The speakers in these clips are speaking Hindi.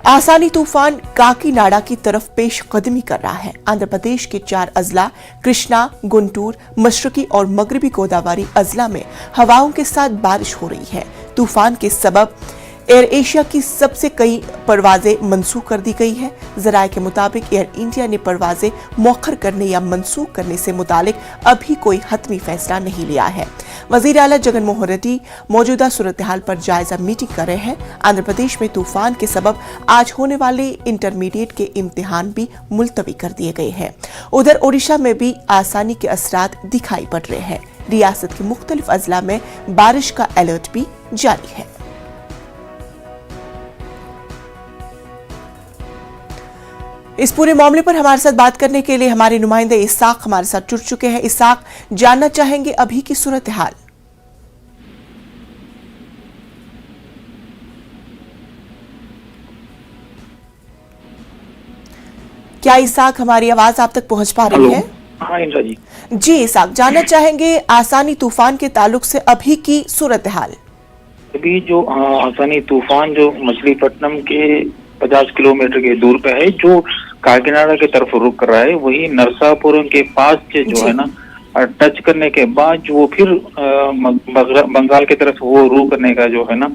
आसानी तूफान काकीनाडा की तरफ पेशकदमी कर रहा है। आंध्र प्रदेश के 4 अजला कृष्णा, गुंटूर, मशरकी और मगरबी गोदावरी अजला में हवाओं के साथ बारिश हो रही है। तूफान के सबब एयर एशिया की सबसे कई परवाजें मंसूख कर दी गई है। जराये के मुताबिक एयर इंडिया ने परवाजें मौखर करने या मंसूख करने से मुतालिक अभी कोई हतमी फैसला नहीं लिया है। वजीर आला जगन मोहन रेड्डी मौजूदा सूरत हाल पर जायजा मीटिंग कर रहे हैं। आंध्र प्रदेश में तूफान के सबब आज होने वाले इंटरमीडिएट के इम्तिहान भी मुलतवी कर दिए गए हैं। उधर ओडिशा में भी आसानी के असरात दिखाई पड़ रहे हैं। रियासत के मुख्तलिफ अजला में बारिश का अलर्ट भी जारी है। इस पूरे मामले पर हमारे साथ बात करने के लिए हमारे नुमाइंदे इसाक हमारे साथ जुड़ चुके हैं। इसाक, जानना चाहेंगे अभी की सूरत हाल। क्या इसाक हमारी आवाज आप तक पहुंच पा रही है? हाँ इंद्रा जी। जी इसाक, जानना चाहेंगे आसानी तूफान के ताल्लुक से अभी की सूरत हाल। अभी जो आसानी तूफान जो मछलीपट्टनम के 50 किलोमीटर के दूर पे है, जो काकीनाडा की तरफ रुक कर रहा है, वही नरसापुरम के पास से जो है ना टच करने के बाद जो फिर बंगाल की तरफ वो रुक करने का जो है ना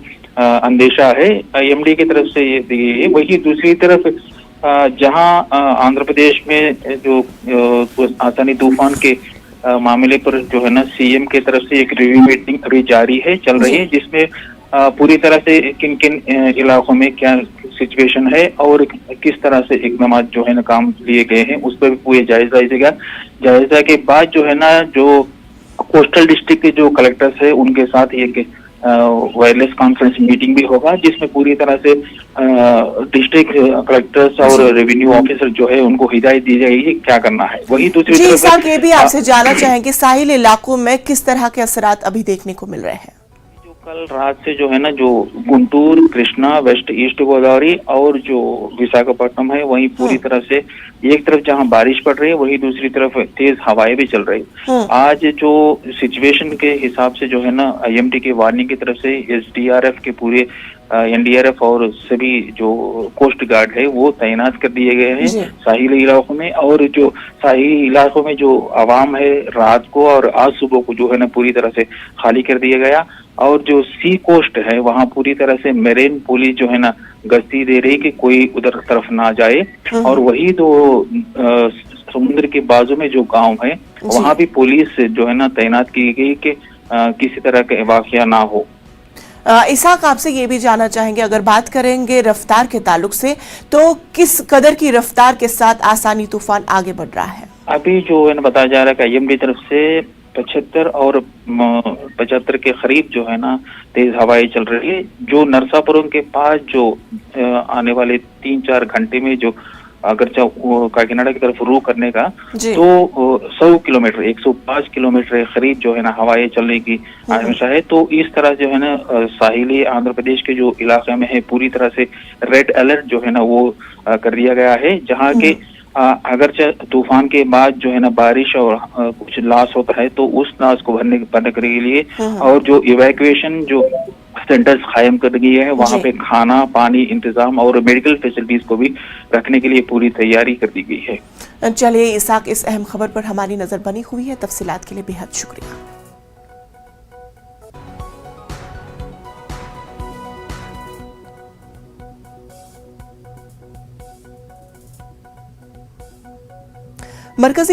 अंदेशा है IMD की तरफ से ये दी गई है। वही दूसरी तरफ जहां आंध्र प्रदेश में जो आसानी तूफान के मामले पर जो है ना CM की तरफ से एक रिव्यू मीटिंग अभी जारी है, चल रही है, जिसमें पूरी तरह से किन किन इलाकों में क्या सिचुएशन है और किस तरह से इकदाम जो है ना काम लिए गए हैं, उस पर भी पूरे जायजा लीजिएगा। जायजा के बाद जो है ना जो कोस्टल डिस्ट्रिक्ट के जो कलेक्टर्स है उनके साथ एक वायरलेस कॉन्फ्रेंस मीटिंग भी होगा, जिसमें पूरी तरह से डिस्ट्रिक्ट कलेक्टर्स और रेवेन्यू ऑफिसर जो है उनको हिदायत दी जाएगी क्या करना है। वही दूसरी तरफ ये भी आपसे जानना चाहेंगे साहिल इलाकों में किस तरह के असरात अभी देखने को मिल रहे हैं? कल रात से जो है ना जो गुंटूर, कृष्णा, वेस्ट ईस्ट गोदावरी और जो विशाखापट्टनम है, वहीं पूरी तरह से एक तरफ जहां बारिश पड़ रही है, वहीं दूसरी तरफ तेज हवाएं भी चल रही है। आज जो सिचुएशन के हिसाब से जो है ना IMD की वार्निंग की तरफ से SDRF के पूरे NDRF और सभी जो कोस्ट गार्ड है वो तैनात कर दिए गए हैं साहिली इलाकों में। और जो साहिली इलाकों में जो आवाम है, रात को और आज सुबह को जो है ना पूरी तरह से खाली कर दिया गया। और जो सी कोस्ट है वहाँ पूरी तरह से मेरीन पुलिस जो है ना गश्ती दे रही कि कोई उधर तरफ ना जाए। और वही तो समुद्र के बाजू में जो गांव है वहाँ भी पुलिस जो है ना तैनात की गई कि किसी तरह का वाकया ना हो। इसाक, आपसे ये भी जानना चाहेंगे, अगर बात करेंगे रफ्तार के ताल्लुक से, तो किस कदर की रफ्तार के साथ आसानी तूफान आगे बढ़ रहा है? अभी जो है ना बताया जा रहा है कि IMD तरफ से 75 और 75 के करीब जो है ना तेज हवाएं चल रही है। जो नरसापुरम के पास जो आने वाले 3-4 घंटे में जो अगर काकीनाडा की तरफ रुख करने का तो 100 किलोमीटर 105 किलोमीटर के करीब जो है ना हवाएं चलने की आशंका है। तो इस तरह जो है ना साहिली आंध्र प्रदेश के जो इलाके में है पूरी तरह से रेड अलर्ट जो है ना वो कर दिया गया है, जहाँ के अगर तूफान के बाद जो है ना बारिश और कुछ लॉस होता है तो उस लॉस को भरने के लिए और जो इवैक्यूएशन जो सेंटर्स कायम कर दिए हैं, वहाँ पे खाना पानी इंतजाम और मेडिकल फैसिलिटीज को भी रखने के लिए पूरी तैयारी कर दी गई है। चलिए इसाक, इस अहम खबर पर हमारी नजर बनी हुई है। तफसीलात के लिए बेहद शुक्रिया। मरकजी